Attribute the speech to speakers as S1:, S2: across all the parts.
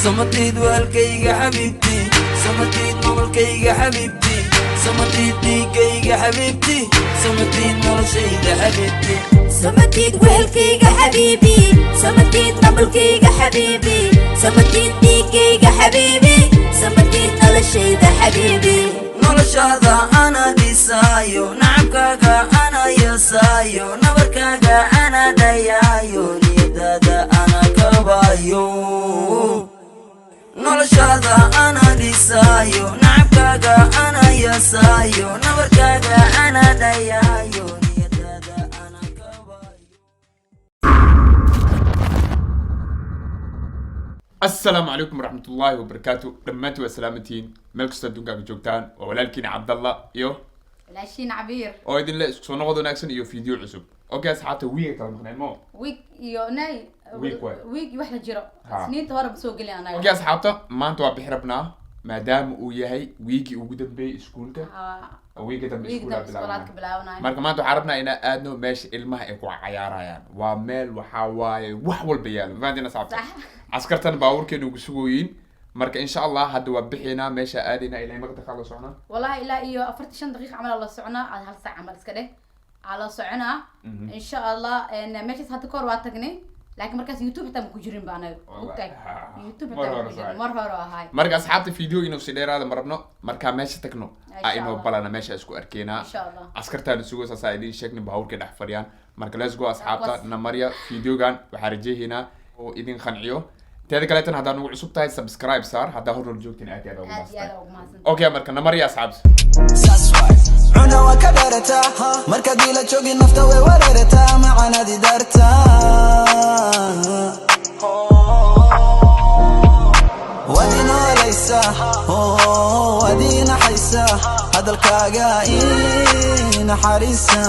S1: سمتيد والكيغا حبيبتي سمتيد مملكيغا حبيبتي سمتيد ديكيغا حبيبتي سمتيد نولشيغا حبيبتي
S2: سمتيد والكيغا حبيبي سمتيد مملكيغا حبيبي سمتيد ديكيغا حبيبي سمتيد نولشيغا حبيبي
S1: noloshada ana dhisaayo nacabkaaga ana yasaayo nabarkaaga ana dayaayo niyadada ana kabayo noloshada ana dhisaayo nacabkaaga ana yasaayo nabarkaaga ana dayaayo niyadada ana kabayo.
S3: السلام عليكم ورحمة الله وبركاته. دمانتي وسلامتين ملك استدونكا جوجتان ولكن عبد الله
S4: العشين عبير
S3: oo idin le soo noqdo wanaagsan iyo video cusub. Okay asxaabta wiiga kala maqneen mo
S4: ويك يو ناي ويك واحد جرو سنين هore بسoo gali anaga.
S3: Okay asxaabta maanta waa bixirabnaa maadaama uu yahay wiigi ugu dambeeyay iskuulka wiiga dambe iskuulka bilaabnaa marka maanta waxaan rabnaa inaan aadno meesha ilmaha ay ku cayaarayaan waa meel waxa waaye wax walba yaalo maadina asxaabta askartan baaburkeenu ugu sugooyin marka insha Allah hadda waa bixina meesha aadina ilaa maqda kala socona
S4: wallahi ilaa iyo 45 daqiiqo camal la socona hal saac camal iska dheh ala socona insha Allah meeshaas hadda koor waa tagnay laakiin markaas YouTube xitaa ma ku jirin baan okay YouTube xitaa mar hore ahay
S3: marka asxaabta video inuu si dheeraada marabno marka meesha tagno inoo balana meesha isku arkeena
S4: insha Allah
S3: askartaan suugo saayidin sheegni baawurka dhex fadhiyaan marka let's go asxaabta namariya videogan waxa rajeeynaa oo idin qanciyo teeda kale tan hadaan ugu cusub tahay subscribe saar hadaa hor joogtiin aad ugu mahadsan okay marka namariya asxaabta
S1: عنا وكدرتا مركا ديلا جوجي نفتا ووررتا معنا دي دارتا ودينا ليسا ودينا حيسا هذا الكاقاين حريسا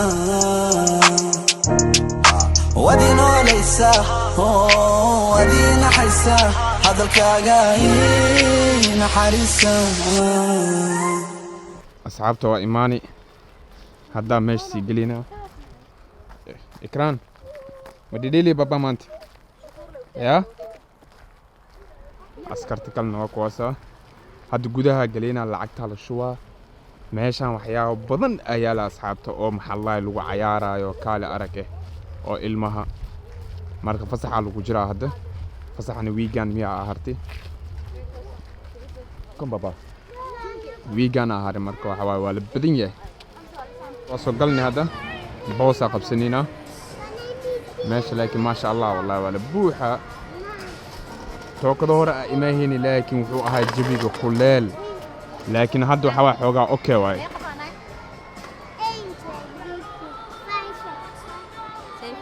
S1: ودينا ليسا ودينا حيسا هذا الكاقاين حريسا
S3: asxaabta waa imaani hadda meesha sii gelina ikraan wadidili baba maanta ya askarta kalena waa kuwaasa hadda gudaha gelina lacagta la shubaa meeshan waxyaabo badan ayaa la asxaabta oo maxallaay lagu cayaarayo kaale arag oo ilmaha marka fasaxa lagu jiraa hadda fasaxna weekend miyaa ahartay kom baba ويجان هذا مركو حواي ولا بدنيه وصقلني هذا بوسا قبسنينا ماشي لكن ما شاء الله والله ولا بوحة توقدور إماهيني لكن وحو هاي جبيق قلال لكن هادو حواي حوغا اوكي واي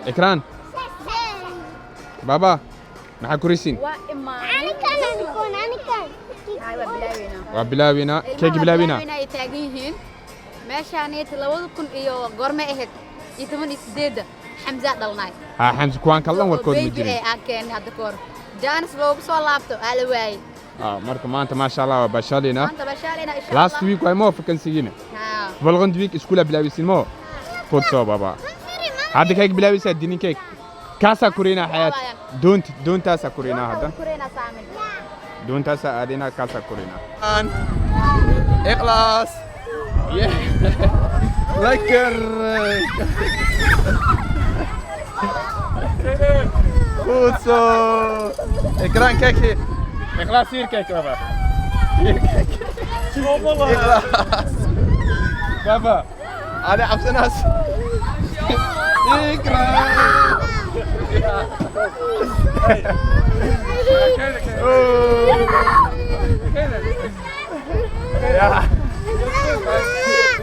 S3: إكران بابا نحا كوريسين وبلاوينا كيك بلاوينا
S4: ay taagan yihiin meeshaanay 2000 iyo goorma ahayd 18 xamza dhalnay
S3: xamza kuwan kallan warkood ma jirin
S4: aan keen hadda koor jaanis loogu soo laabto ala waay
S3: marka maanta ma sha Allah waa bashalina
S4: maanta bashalina insha Allah
S3: last week way mo fakan sigina volgond week iskula bilaawisin mo fod soo baba hadda kayk bilaawisa dinin kayk kaasa kurina hayat don't asa kurina hadda
S4: kurina saamin
S3: دون تاسع أدينا كاسا كورينا إخلاص لكر خوصو إكران كيكي إخلاص سير كيك بابا إخلاص بابا أنا حبس ناس إكران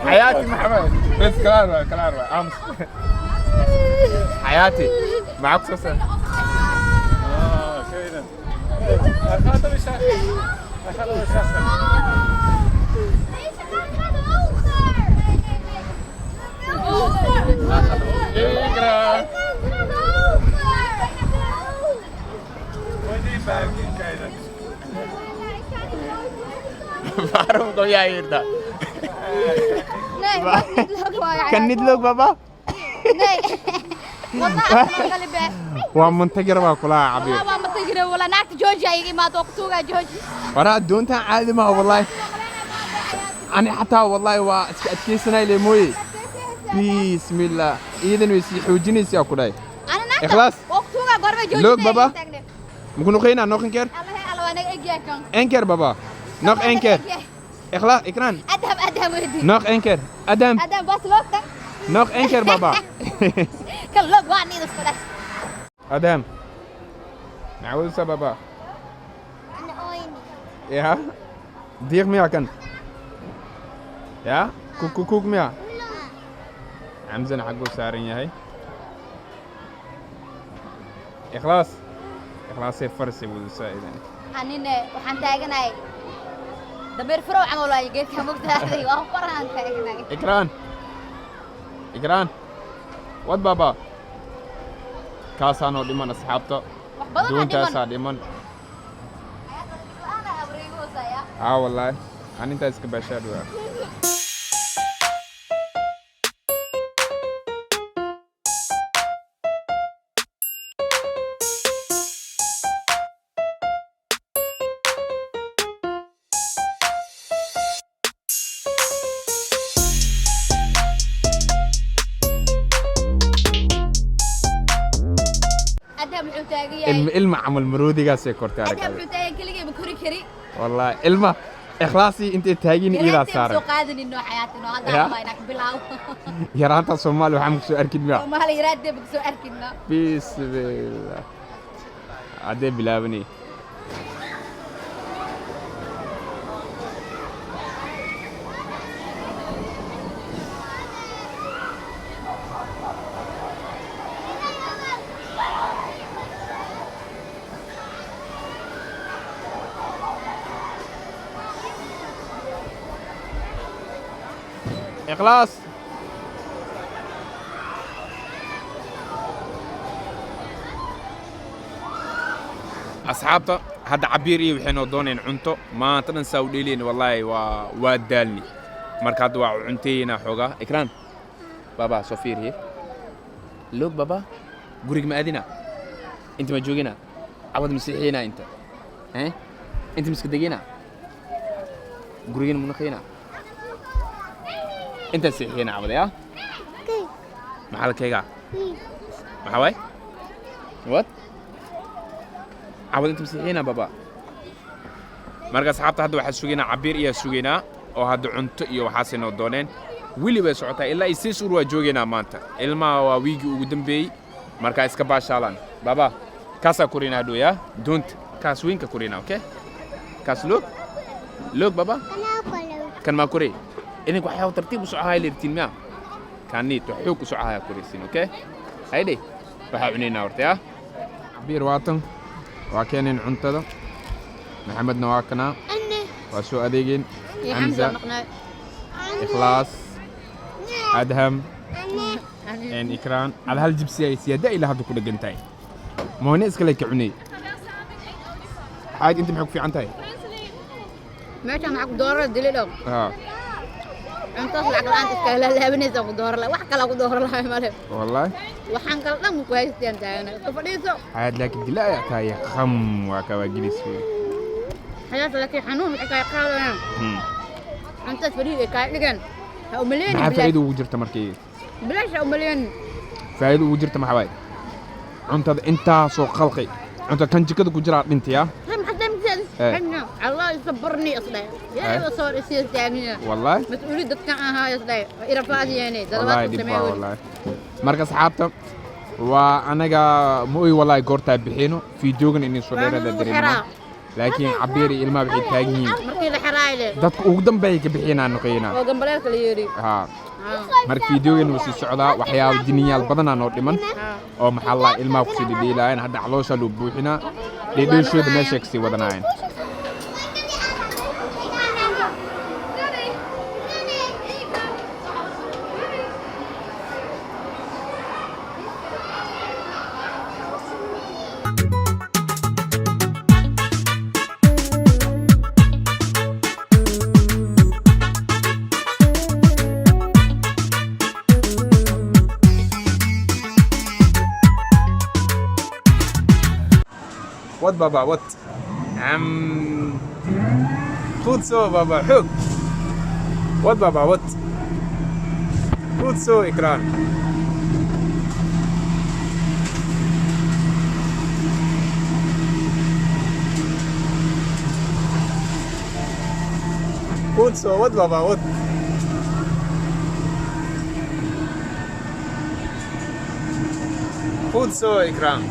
S3: حياتي محمد بس كلار امس حياتي معك سوسن كده اخذت الشاحن اقرا فارم کو يا يردا
S4: nee
S3: كان ندلوك بابا
S4: nee والله قلبي
S3: ومنتجر وكلها عبير
S2: ما منتجر ولا ناكت جوجي يجي ما توقتوها جوجي
S3: ورا دونتا عادي ما والله أنا حتى والله وأتكيسنا لي موي بسم الله إذن ويسي حوجيني سيا كوداي
S2: أنا ناكت
S3: إخلاص
S2: وقتوها قرب جوجي
S3: لوك بابا ممكن نخينا نوخ إنكر
S2: الله أنا إجيكم
S3: إنكر بابا نوخ إنكر إخلاص إكران
S2: أدهم ودي
S3: نوخ إنكر أدم
S2: بس لوك
S3: نوخ إنكر بابا
S2: كل لوك وعني بس كده
S3: أدم نعود سبابا
S2: أنا أويني
S3: يا دير ميا كان يا كوك ميا عمزنا حقه سارين يا هي إخلاص فرسي والسائدين
S2: أنا وحن تاجناي دبر فروع عمله يجيك كم بتاعي وأخبرها عن تاجناي
S3: إكران ود بابا كاسانو ديمان أصحابته دون تاسع ديمان
S2: أنا أبريغو سيا
S3: والله أنا أنت إسك بشر ilma camal maroodigaasay kortaa والله ilma ikhlaasi intay taagin ila saaray
S2: soo qaadin noo xayaatin oo hadda ma inaa bilaaw
S3: yaraanta Soomaali waxaan ku soo arkid miya
S2: Soomaali yaraade ku soo arkidna
S3: bismillah ade bilaabani إخلاص أصحابته هذا عبيري وحنا دونين عنتو ما تنسى وديلين والله وادالني مركاد وعنتينا حوجا إكران بابا صفير هي لوك بابا قريق ما أدينا أنت ما جوجينا عوض مسيحينا أنت ها أنت مسكدقينا قريقين منخينا أنت سيحينا عبد يا؟ كي محل كيكا؟ محاوي؟ وات؟ عبد أنت مسيحينا بابا مركز حابة هذا واحد سوينا عبير إياه سوينا أو هذا عنت إياه وحاسين ودونين ويلي بسعوتها إلا يسيس وروا جوجينا مانتا إلما ويجي وقدم بي مركز كباش شالان بابا كاسا كورينا دو يا دونت كاس وين كورينا أوكي؟ كاس لوك بابا؟ كان ما كوري إنك وحياة ترتيب وسعها اللي رتين ما كان نيت وحيوك وسعها كوريسين أوكي هيدي وحاونينا ورتيا عبير واتن وكانين عنتدا محمد نواكنا وسو أديجين حمزة إخلاص أدهم إن إكران على هالجبسية سيادة إلى هذا كله جنتاي ما هو ناس كلك عني حاجة أنت محك في عنتاي
S2: ما كان معك دور دليلهم أنت أصلك الآن تتكلم لا بنيت أقول دور لا وحكي لا أقول دور لا ماله
S3: والله
S2: وحن كلام مو كويس أنت أنا تفريسه
S3: عاد لك لا يا كاي خم وكوا جلس فيه
S2: حياته لك حنون حكاية قالوا أنا أنت تفريد كاي لكن أو مليون
S3: ما فايدة وجرت مركي
S2: بلاش أو مليون
S3: فايدة وجرت مع حواي أنت سو خلقي أنت كان جكده كجرات أنت يا حنا الله يصبرني أصلاً يا صار يصير ثانية والله مسؤولية دكتورها يا صدق إرفاضي يعني والله دبا والله مركز حابته وأنا جا موي والله قرطة بحينه في جوجن إني صغيرة دريمة لكن عبيري إلما بحي تاجين مركز حرايله ده وقدم بيك بحينا نقينا وقدم بلاك ليري مركز في جوجن وسي السعودة وحياة الدنيا البدن نور لمن أو محل إلما في سيدي لاين هذا علوشة لبوحنا لدول شو دمشق سي ودناين بابا وات خود سو بابا حب وات بابا وات خود سو إكرام خود سو وات بابا وات خود سو إكرام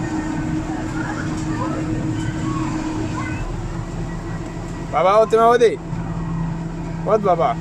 S3: بابا وات ما ودي وات بابا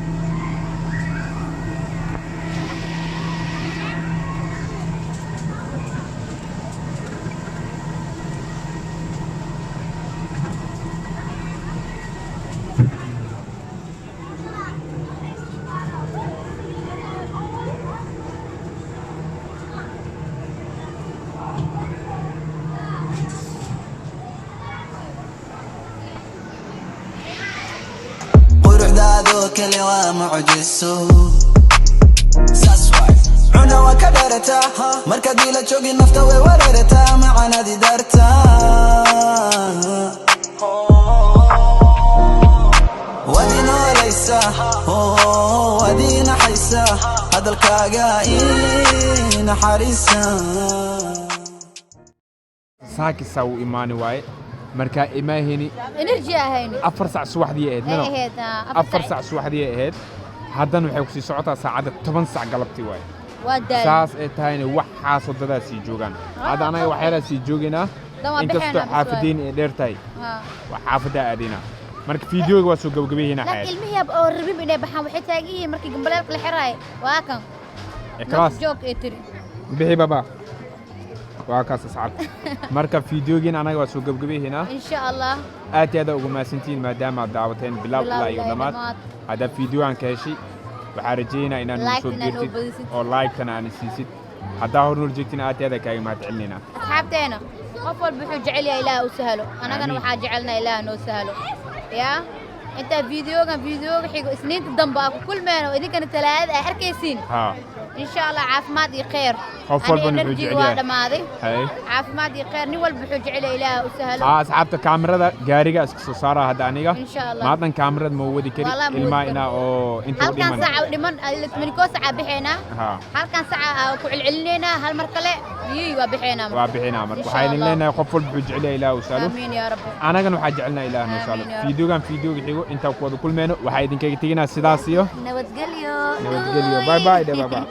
S1: كلي ومعجزو ساسواي عنا وكدرتا مركدي لا جوجي نفتا ووررتا معنا دي دارتا ودينا ليسا ودينا حيسا هذا الكاغاين حارسا
S3: ساكي سو إيماني واي marka imaahini
S2: energy ahayni
S3: 4 saac subaxdii ahayd afar saac subaxdii ahayd haddana waxay ku sii socotaa saacada 10 saac galabtii waay
S2: waa daal
S3: saas ay tahayna waxaas wadada sii joogan hadda anaga waxyaala sii jooginaa inkastoo xaafadiin ay dheer tahay wax xaafada aadina marka fiidiyooga waa soo gabagabeeyna xayad
S2: ilmihiib oo rabin inay baxaan waxay taagan yihiin markii gambaleelka la xiraay waa kan
S3: class
S2: joog ee tiri
S3: bixi baba waa kaas asxaab marka fiidiyoogiin anaga waa soo gabagabeeyna
S2: insha Allah
S3: aad aad ugu maasantiin maadaama aad daawateen bilaw ilaa iyo dhamaad hada fiidiyooan ka heshay waxaan rajaynayaa inaan soo dirtid oo like-kana aan siisid hadda hornool jeegtina aad aad kaaga mahad celinayna
S2: asxaabteena qof walba wuxuu jecel yahay Ilaahay u sahlo anagana waxa jecelna Ilaahay noo sahlo ya inta fiidiyooga xigo isniinta dambe ku kulmeen oo idinkana talaada ay arkaysiin ha insha Allah caafimaad iyo khayr
S3: qof walba wuxuu jecel yahay
S2: dhamaaday caafimaad iyo khayr nin walba wuxuu jecel yahay Ilaahay u sahlo
S3: asxaabta kaamirada gaariga iska soo saara hadda aniga maadan kaamirada ma wadi kari ilma ina oo inta u dhiman halkan saac dhiman miniko saac bixina halkan saac ku celcelinayna hal mar kale waa bixina marka waxay leenahay qof walba wuxuu jecel yahay Ilaahay u sahlo amiin ya rabbi anagana waxa jecelna Ilaahay noo sahlo fiidiyoogan fiidiyooga xigo inta ku wada kulmeeno waxa idinkaga taginaa sidaas iyo nabadgelyo bye bye bye bye.